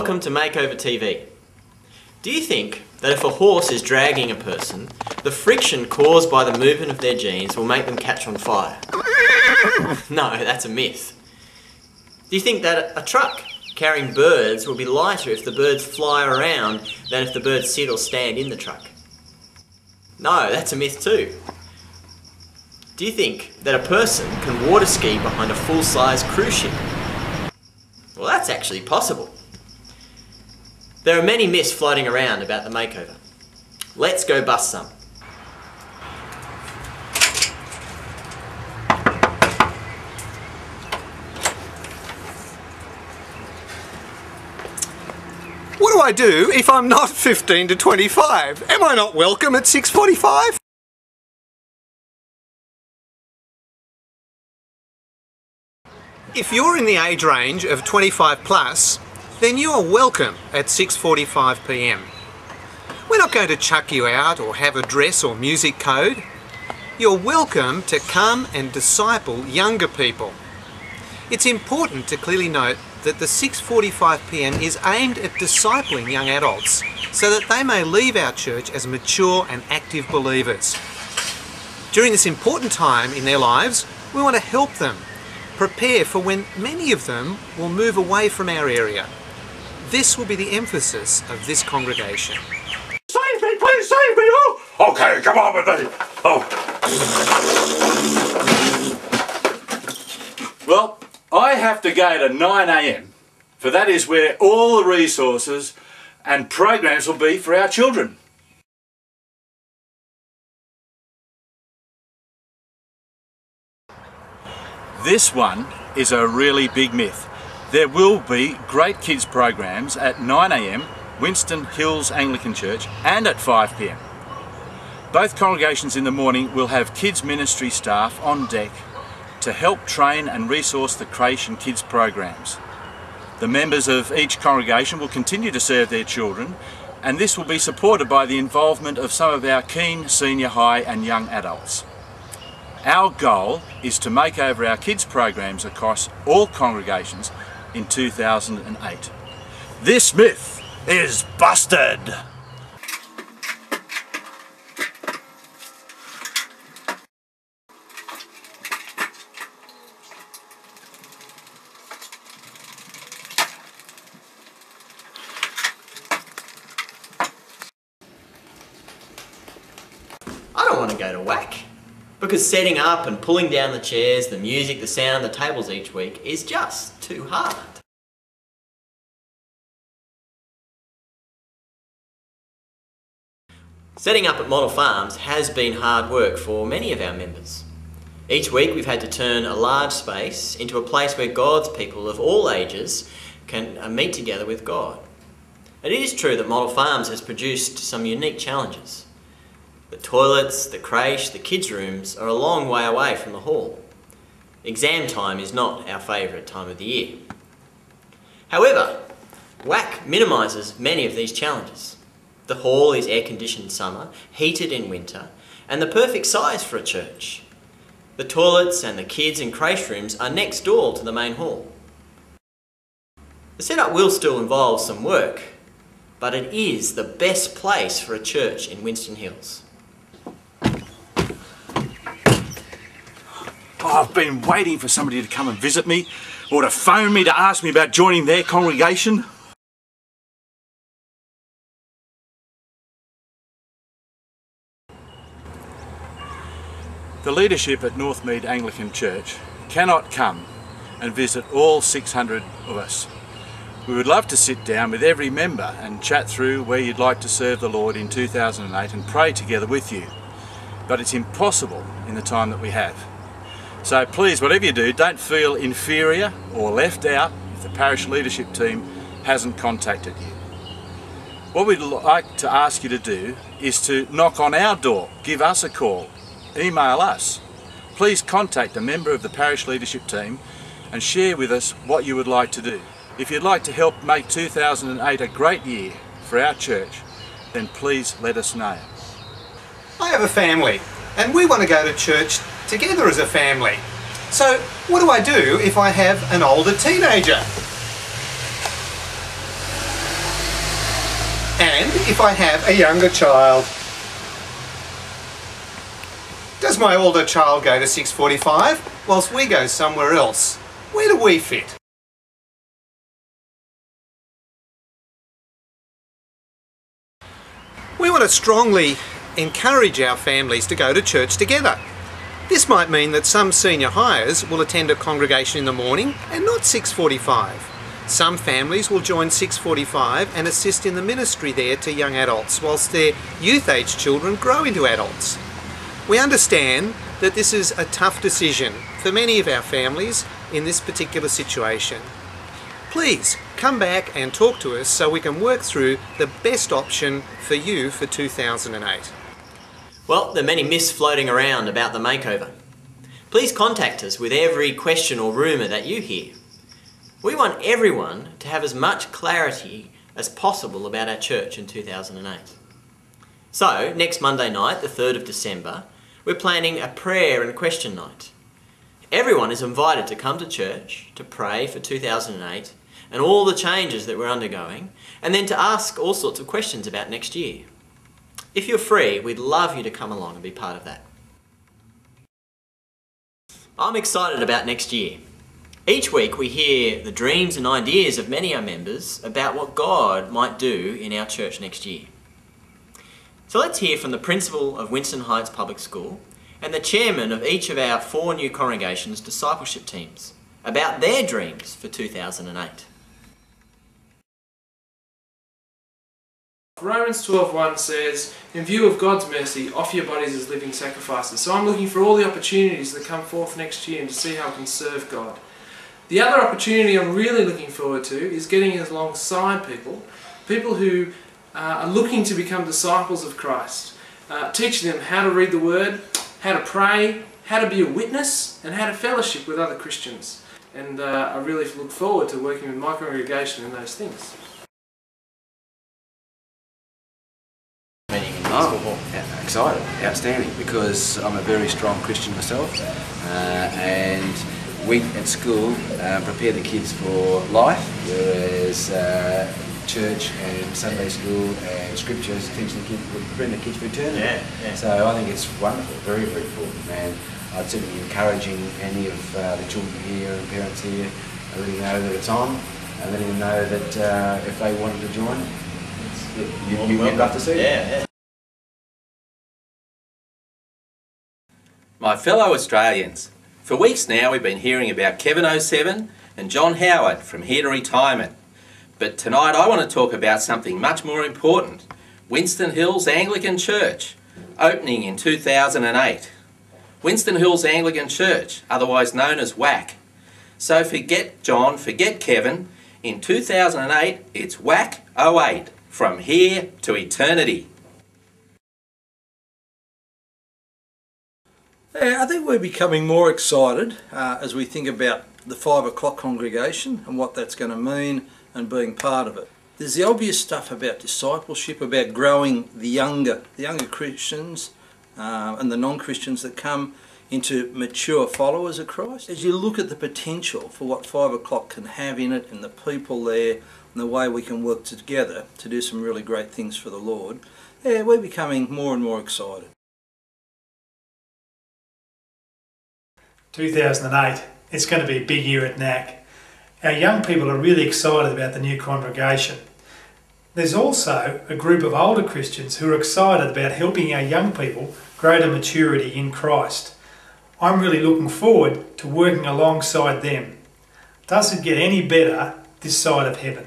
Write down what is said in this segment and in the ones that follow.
Welcome to Makeover TV. Do you think that if a horse is dragging a person, the friction caused by the movement of their genes will make them catch on fire? No, that's a myth. Do you think that a truck carrying birds will be lighter if the birds fly around than if the birds sit or stand in the truck? No, that's a myth too. Do you think that a person can water ski behind a full-size cruise ship? Well, that's actually possible. There are many myths floating around about the makeover. Let's go bust some. What do I do if I'm not 15 to 25? Am I not welcome at 6:45? If you're in the age range of 25 plus, then you are welcome at 6:45 p.m. We're not going to chuck you out or have a dress or music code. You're welcome to come and disciple younger people. It's important to clearly note that the 6:45 p.m. is aimed at discipling young adults so that they may leave our church as mature and active believers. During this important time in their lives, we want to help them prepare for when many of them will move away from our area. This will be the emphasis of this congregation. Save me, please save me! Oh! Okay, come on with me! Oh. Well, I have to go to 9 a.m, for that is where all the resources and programs will be for our children. This one is a really big myth. There will be great kids programs at 9 a.m, Winston Hills Anglican Church, and at 5 p.m. Both congregations in the morning will have kids ministry staff on deck to help train and resource the creche and kids programs. The members of each congregation will continue to serve their children, and this will be supported by the involvement of some of our keen senior high and young adults. Our goal is to make over our kids programs across all congregations in 2008. This myth is busted! I don't want to go to WAC, because setting up and pulling down the chairs, the music, the sound, the tables each week is just too hard. Setting up at Model Farms has been hard work for many of our members. Each week we've had to turn a large space into a place where God's people of all ages can meet together with God. And it is true that Model Farms has produced some unique challenges. The toilets, the creche, the kids' rooms are a long way away from the hall. Exam time is not our favourite time of the year. However, WAC minimises many of these challenges. The hall is air-conditioned in summer, heated in winter, and the perfect size for a church. The toilets and the kids' and creche rooms are next door to the main hall. The setup will still involve some work, but it is the best place for a church in Winston Hills. I've been waiting for somebody to come and visit me, or to phone me to ask me about joining their congregation. The leadership at Northmead Anglican Church cannot come and visit all 600 of us. We would love to sit down with every member and chat through where you'd like to serve the Lord in 2008 and pray together with you. But it's impossible in the time that we have. So please, whatever you do, don't feel inferior or left out if the parish leadership team hasn't contacted you. What we'd like to ask you to do is to knock on our door, give us a call, email us. Please contact a member of the parish leadership team and share with us what you would like to do. If you'd like to help make 2008 a great year for our church, then please let us know. I have a family and we want to go to church together as a family. So what do I do if I have an older teenager? And if I have a younger child? Does my older child go to 6:45 whilst we go somewhere else? Where do we fit? We want to strongly encourage our families to go to church together. This might mean that some senior hires will attend a congregation in the morning and not 6:45. Some families will join 6:45 and assist in the ministry there to young adults whilst their youth-age children grow into adults. We understand that this is a tough decision for many of our families in this particular situation. Please come back and talk to us so we can work through the best option for you for 2008. Well, there are many myths floating around about the makeover. Please contact us with every question or rumour that you hear. We want everyone to have as much clarity as possible about our church in 2008. So, next Monday night, the 3rd of December, we're planning a prayer and question night. Everyone is invited to come to church to pray for 2008 and all the changes that we're undergoing, and then to ask all sorts of questions about next year. If you're free, we'd love you to come along and be part of that. I'm excited about next year. Each week we hear the dreams and ideas of many of our members about what God might do in our church next year. So let's hear from the principal of Winston Heights Public School and the chairman of each of our 4 new congregations' discipleship teams about their dreams for 2008. Romans 12:1 says, in view of God's mercy, offer your bodies as living sacrifices. So I'm looking for all the opportunities that come forth next year and to see how I can serve God. The other opportunity I'm really looking forward to is getting alongside people who are looking to become disciples of Christ. Teaching them how to read the Word, how to pray, how to be a witness, and how to fellowship with other Christians. And I really look forward to working with my congregation in those things. Excited, outstanding, because I'm a very strong Christian myself, and we at school prepare the kids for life, whereas church and Sunday school and scriptures teach the kids, bring the kids for eternity. Yeah. So I think it's wonderful, very, very cool, and I'd certainly be encouraging any of the children here and parents here, letting them know that it's on, and letting them know that if they wanted to join, you'd love to see them. Yeah. My fellow Australians, for weeks now we've been hearing about Kevin 07 and John Howard from here to retirement. But tonight I want to talk about something much more important, Winston Hills Anglican Church, opening in 2008. Winston Hills Anglican Church, otherwise known as WAC. So forget John, forget Kevin, in 2008 it's WAC 08, from here to eternity. I think we're becoming more excited as we think about the 5 o'clock congregation and what that's going to mean and being part of it. There's the obvious stuff about discipleship, about growing the younger Christians and the non-Christians that come into mature followers of Christ. As you look at the potential for what 5 o'clock can have in it and the people there and the way we can work together to do some really great things for the Lord, we're becoming more and more excited. 2008, it's going to be a big year at NAC. Our young people are really excited about the new congregation. There's also a group of older Christians who are excited about helping our young people grow to maturity in Christ. I'm really looking forward to working alongside them. Does it get any better this side of heaven?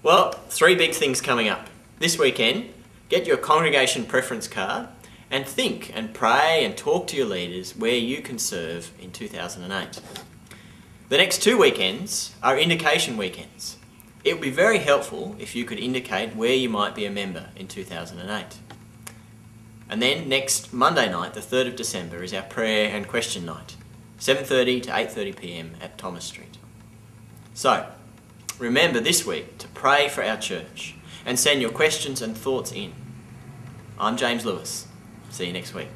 Well, 3 big things coming up. This weekend, get your congregation preference card and think and pray and talk to your leaders where you can serve in 2008. The next 2 weekends are indication weekends. It would be very helpful if you could indicate where you might be a member in 2008. And then next Monday night, the 3rd of December, is our prayer and question night, 7:30 to 8:30 p.m. at Thomas Street. So, remember this week to pray for our church and send your questions and thoughts in. I'm James Lewis. See you next week.